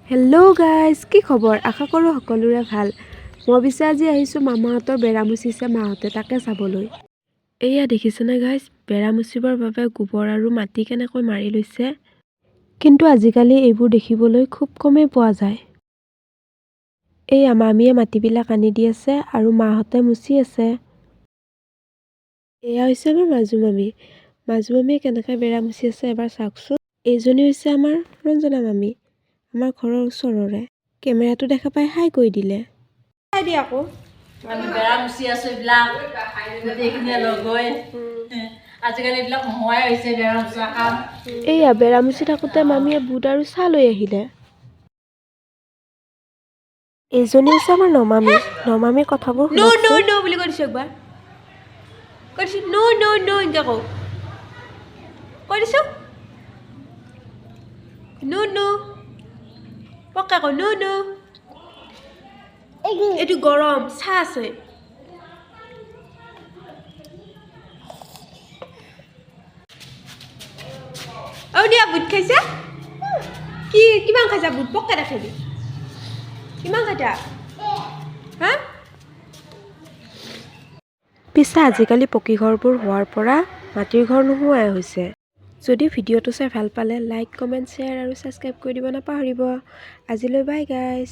Hello' guys, কি খবৰ? আশা কৰোঁ সকলোৰে ভাল। মই পিছে আজি আহিছোঁ মামাহঁতৰ বেৰা মুচিছে মাহঁতে তাকে চাবলৈ। এয়া দেখিছেনে গাইজ, বেৰা মুচিবৰ বাবে গোবৰ আৰু মাটি কেনেকৈ মাৰি লৈছে। কিন্তু আজিকালি এইবোৰ দেখিবলৈ খুব কমেই পোৱা যায়। এয়া মামীয়ে মাটিবিলাক আনি দি আছে আৰু মাহঁতে মুচি আছে। এয়া হৈছে আমাৰ মাজু মামী। মাজু মামীয়ে কেনেকৈ বেৰা মুচি আছে এবাৰ চাওকচোন। এইজনী হৈছে আমাৰ ৰঞ্জনা মামী, আমাৰ ঘৰৰ ওচৰৰে। কেমেৰাটো দেখা পাই হাই কৰি দিলে। হাই দিয়া আকৌ। আমি বেৰা মুচি আছো এইবিলাক গোটেইখিনিয়ে লগ হৈ। আজিকালি এইবিলাক নোহোৱাই হৈছে বেৰা মুচা কাম। এয়া বেৰা মুচি থাকোঁতে মামীয়ে বুট আৰু চাহ লৈ আহিলে। এইজনী হৈছে আমাৰ নমামী। নমামীৰ কথাবোৰ শুনকচোন। ন বুলি কৈ দিছো একবাৰ। কৈ দিছো ন এনেকৈ কওঁ। কৈ দিছো ন পক্কা কওঁ ন। এইটো গৰম চাহ আছে। অ' দিয়া বুট খাইছা? কিমান খাইছা বুট? পক্কা দেখাবি। কিমান খাইছা? হা? পিছে আজিকালি পকী ঘৰবোৰ হোৱাৰ পৰা মাটিৰ ঘৰ নোহোৱাই হৈছে। যদি ভিডিঅ'টো চাই ভাল পালে লাইক, কমেণ্ট, শ্বেয়াৰ আৰু ছাবস্ক্ৰাইব কৰি দিব নাপাহৰিব। আজিলৈ বাই গাইজ।